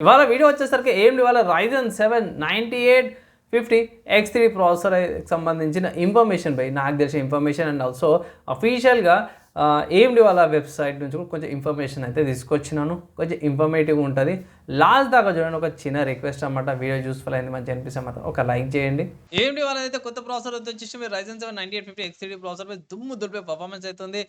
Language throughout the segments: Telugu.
ఇవాళ వీడియో వచ్చేసరికి ఏమిటి ఇవాళ Ryzen 7 9850 X3 ప్రాసెసర్ సంబంధించిన ఇన్ఫర్మేషన్ నాకు తెలిసిన ఇన్ఫర్మేషన్ అండ్ ఆల్సో అఫీషియల్గా ఏమిటి వాళ్ళ వెబ్సైట్ నుంచి కూడా కొంచెం ఇన్ఫర్మేషన్ అయితే తీసుకొచ్చినాను. కొంచెం ఇన్ఫర్మేటివ్గా ఉంటుంది. లాస్ట్ దాకా చూడండి. ఒక చిన్న రిక్వెస్ట్ అన్నమాట. వీడియో యూస్ఫుల్ అయింది మంచి అనిపిస్తే మాత్రం ఒక లైక్ చేయండి. ఏమిటి వాళ్ళైతే కొత్త ప్రాసెసర్ వచ్చేసి Ryzen 7 9850 X3 ప్రాసెసర్ మీద దుమ్ము దులిపే పర్ఫార్మెన్స్ అవుతుంది.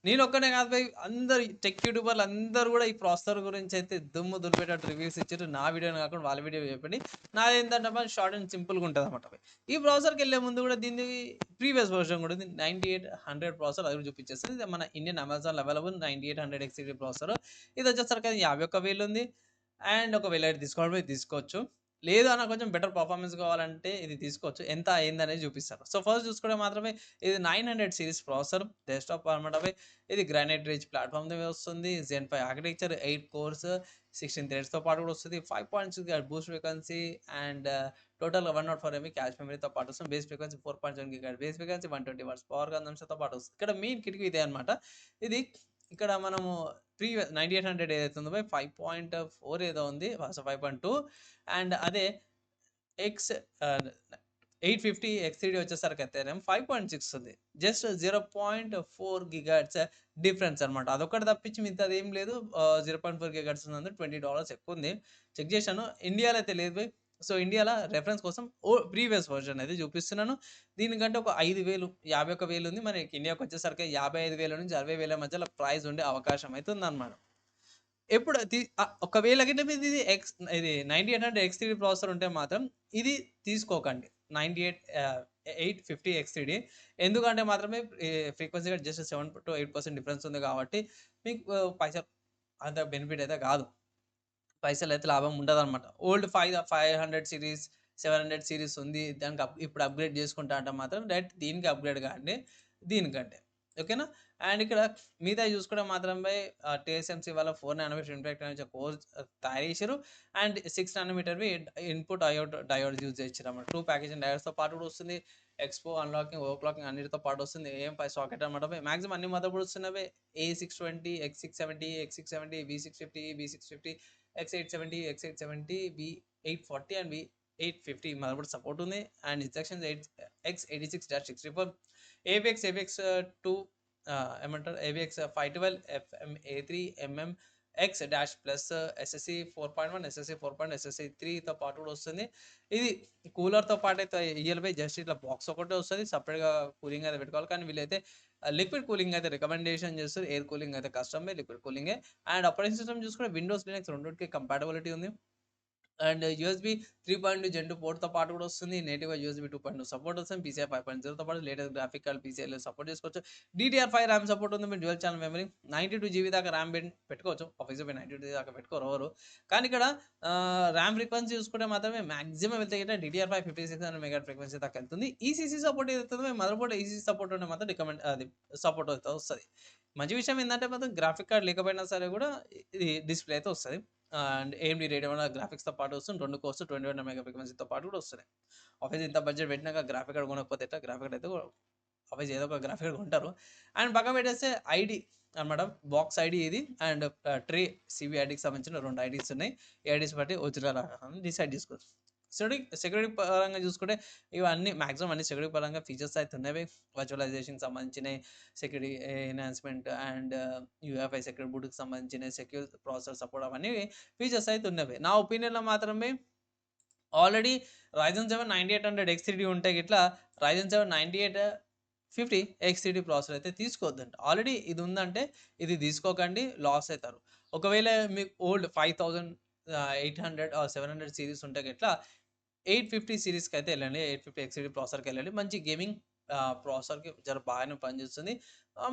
నేను ఒక్కనే కాదు భయ్, అందరు టెక్ యూట్యూబర్లు అందరూ కూడా ఈ ప్రాసెసర్ గురించి అయితే దుమ్ము దులిపేటట్టు రివ్యూస్ ఇచ్చారు. నా వీడియోని కాకుండా వాళ్ళ వీడియో చెప్పండి. నాది ఏంటంటే షార్ట్ అండ్ సింపుల్గా ఉంటుంది అనమాట. ఈ ప్రాసెసర్కి వెళ్ళే ముందు కూడా దీన్ని ప్రీవియస్ వర్షన్ కూడా 9800 ప్రాసెసర్ అది చూపించేస్తుంది. ఇది మన Indian Amazon available 9800 X3 processor. ఇది వచ్చేసరికి 51,000 ఉంది. అండ్ ఒకవేళ ఇది తీసుకోవచ్చు. లేదు అన్న కొంచెం బెటర్ పర్ఫార్మెన్స్ కావాలంటే ఇది తీసుకోవచ్చు. ఎంత అయిందనేది చూపిస్తారు. సో ఫస్ట్ చూసుకుంటే మాత్రమే ఇది 900 సిరీస్ ప్రాసెసర్ డెస్క్టాప్ అనమాట. ఇది గ్రానైట్ రిచ్ ప్లాట్ఫామ్ వస్తుంది. Zen 5 ఆర్కిటెక్చర్ 8 కోర్స్ 16 థ్రెడ్స్తో పాటు కూడా వస్తుంది. 5.6 GHz బూస్ట్ ఫ్రీక్వెన్సీ అండ్ టోటల్గా 104 MB క్యాష్ మెమరీతో పాటు వస్తుంది. Base frequency 4.7 GHz base frequency 120 watts power కన్సంప్షన్తో పాటు వస్తుంది. ఇక్కడ మెయిన్ కిటికీ ఇదే అనమాట. ఇది ఇక్కడ మనము ప్రీవియస్ 9800 ఏదైతే ఉందో 5.4 ఏదో ఉంది, 5.2 అండ్ అదే ఎక్స్ 850 X3 వచ్చేసరికి అయితే 5.6 ఉంది. జస్ట్ 0.4 GHz డిఫరెన్స్ అనమాట. అదొకటి తప్పించి మిగతాది ఏం లేదు. 0.4 GHz ఉంది, $20 ఎక్కువ ఉంది. చెక్ చేశాను. ఇండియాలో అయితే లేదు భయ్. సో ఇండియాలో రెఫరెన్స్ కోసం ప్రీవియస్ వర్షన్ అయితే చూపిస్తున్నాను. దీనికంటే ఒక 5,000 51,000 ఉంది. మనకి ఇండియాకి వచ్చేసరికి 55,000 నుంచి 60,000 మధ్యలో ప్రైస్ ఉండే అవకాశం అయితే ఉందన్నమాట. ఎప్పుడు ఒకవేళ గిట్ల ఇది 9800 X3 ప్రాసెసర్ ఉంటే మాత్రం ఇది తీసుకోకండి. 850 X3D ఎందుకంటే మాత్రమే ఫ్రీక్వెన్సీ జస్ట్ 7-8% డిఫరెన్స్ ఉంది కాబట్టి మీకు పైసలు అంత బెనిఫిట్ అయితే కాదు. పైసలు అయితే లాభం ఉండదన్నమాట. ఓల్డ్ 500 సిరీస్ 700 సిరీస్ ఉంది. దానికి ఇప్పుడు అప్గ్రేడ్ చేసుకుంటా అంటే మాత్రం డైరెక్ట్ దీనికి అప్గ్రేడ్ కాండి దీనికంటే. ఓకేనా. అండ్ ఇక్కడ మిగతా చూసుకుంటే మాత్రం TSMC వాళ్ళ 4 నానోమీటర్ ఇంపాక్ట్ అనే కోర్స్ తయారు చేశారు. అండ్ 6 నానోమీటర్వి ఇన్పుట్ డయోడ్ యూజ్ చేశారు అన్నమాట. 2 ప్యాకేజింగ్ డయోడ్స్తో పాటు కూడా వస్తుంది. ఎక్స్పో అన్లాకింగ్ ఓవర్క్లాకింగ్ అన్నిటితో పాటు వస్తుంది. AM5 సాకెట్ అనమాట. మాక్సిమం అన్ని మదర్ బోర్డ్స్ వస్తున్నవి. A620 X670 X670 V650 V650 X870 X870 V840 and V850 mother board support ఉంది. అండ్ ఇన్స్ట్రక్షన్స్ X86-64 AVX 2 ఏమంటారు AVX 512 FMA3 MM-X plus SSC 4.1 SSC 4.1 SSC 3తో పాటు కూడా వస్తుంది. ఇది కూలర్తో పాటు అయితే ఇయర్పై జస్ట్ ఇట్లా బాక్స్ ఒకటే వస్తుంది. సపరేట్గా కూలింగ్ అయితే పెట్టుకోవాలి. కానీ వీళ్ళైతే లిక్విడ్ కూలింగ్ అయితే రికమెండేషన్ చేస్తారు. ఎయిర్ కూలింగ్ అయితే కష్టమే, లిక్విడ్ కూలింగే. అండ్ ఆపరేటింగ్ సిస్టమ్ చూసుకుంటే విండోస్ లినక్స్ రెండింటికి కంపాటబిలిటీ ఉంది. అండ్ USB 3.2 Gen 2 పోర్ట్తో పాటు కూడా వస్తుంది. నేటివ్గా USB 2.2 సపోర్ట్ వస్తుంది. PCI 5.0తో పాటు లేటెస్ట్ గ్రాఫిక్ కార్డ్ PCIలో సపోర్ట్ చేసుకోవచ్చు. DDR5 ర్యామ్ సపోర్ట్ ఉంది. మీరు డ్యూయల్ ఛానల్ మెమరీ 92 GB దాకా ర్యామ్ పెట్టుకోవచ్చు. ఆఫీస్లో 92 దాకా పెట్టుకోరు ఎవరు. కానీ ఇక్కడ ర్యామ్ ఫ్రీక్వెన్సీ చూసుకుంటే మాత్రమే మాక్సిమం వెళ్తే DDR5 5600 MHz ఫ్రీక్వెన్సీ దాకా వెళ్తుంది. ECC సపోర్ట్ ఏదైతే మదర్ బోర్డ్ ECC సపోర్ట్ ఉంటే మాత్రం అది సపోర్ట్ అయితే వస్తుంది. మంచి విషయం ఏంటంటే మాత్రం గ్రాఫిక్ కార్డ్ లేకపోయినా సరే కూడా ఇది డిస్ప్లే అయితే వస్తుంది. అండ్ AMD రేడియన్ గ్రాఫిక్స్తో పాటు వస్తుంది. 2 కోర్స్ 21 మెగా ఫ్రీక్వెన్సీతో పాటు కూడా వస్తున్నాయి. ఆఫీస్ ఇంత బడ్జెట్ పెట్టినాక గ్రాఫిక్ కార్డ్ కొనకపోతే ఎట్లా? గ్రాఫిక్ కార్డ్ అయితే ఆఫీస్ ఏదో ఒక గ్రాఫిక్ కార్డ్ కొంటారు. అండ్ పక్కన పెట్టేస్తే ఐడి అనమాట. బాక్స్ ఐడి ఇది. అండ్ ట్రే CVIDకి సంబంధించిన 2 ఐడీస్ ఉన్నాయి. ఈ ఐడీస్ బట్టి ఒరిజినల్ డిసైడ్ చేసుకోవచ్చు. సెక్యూరిటీ పరంగా చూసుకుంటే ఇవన్నీ మాక్సిమం అన్ని సెక్యూరిటీ పరంగా ఫీచర్స్ అయితే ఉన్నవి. వర్చువలైజేషన్కి సంబంధించిన security enhancement and UEFI security బూట్కి సంబంధించిన సెక్యూర్ ప్రాసెసర్ సపోర్ట్ అవన్నీ ఫీచర్స్ అయితే ఉన్నవి. నా ఒపీనియన్లో మాత్రమే ఆల్రెడీ Ryzen 7 9800 X3D ఉంటే ఇట్లా Ryzen 7 9850 X3D ప్రాసెసర్ అయితే తీసుకోవద్దంట. ఆల్రెడీ ఇది ఉందంటే ఇది తీసుకోకండి, లాస్ అవుతారు. ఒకవేళ మీకు ఓల్డ్ 5800 700 సిరీస్ ఉంటే ఇట్లా 850 సిరీస్కి అయితే వెళ్ళండి. 850 X3D ప్రాసెసర్కి వెళ్ళండి. మంచి గేమింగ్ ప్రాసెసర్కి జర బాగానే పనిచేస్తుంది.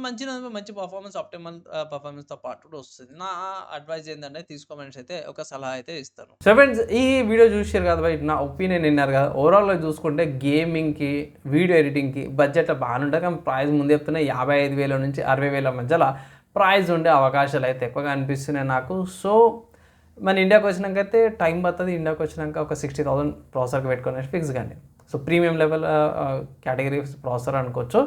మంచి పర్ఫార్మెన్స్ ఆప్టిమల్ పర్ఫార్మెన్స్తో పాటు కూడా వస్తుంది. నా అడ్వైజ్ ఏంటంటే తీసుకోమని అయితే ఒక సలహా అయితే ఇస్తాను. సో ఫ్రెండ్స్, ఈ వీడియో చూసారు కదా, నా ఒపీనియన్ విన్నారు కదా. ఓవరాల్గా చూసుకుంటే గేమింగ్కి వీడియో ఎడిటింగ్కి బడ్జెట్ బాగానే ఉంటుంది. కానీ ప్రైస్ ముందు చెప్తున్నా 55,000 నుంచి 60,000 మధ్యలో ప్రైస్ ఉండే అవకాశాలు అయితే ఎక్కువగా అనిపిస్తున్నాయి నాకు. సో మన ఇండియాకి వచ్చినాకైతే టైం పడుతుంది. ఇండియాకి వచ్చినాక ఒక 60,000 ప్రాసెసర్కి పెట్టుకునే ఫిక్స్ కానీ. So premium level category processor అనుకోవచ్చు.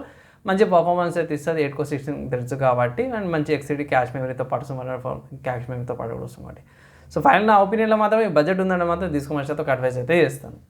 మంచి పర్ఫార్మెన్స్ అయితే ఇస్తుంది. 8 core 16 తెలుసు కాబట్టి. అండ్ మంచి XCD క్యాష్ మెమరీతో పాటు క్యాష్ మెమరీతో పాటు కూడా వస్తుంది కాబట్టి. సో ఫైనల్ నా ఒపీనియన్లో మాత్రం ఈ బడ్జెట్ ఉందంటే మాత్రం తీసుకోమని అడ్వైస్ అయితే చేస్తాను.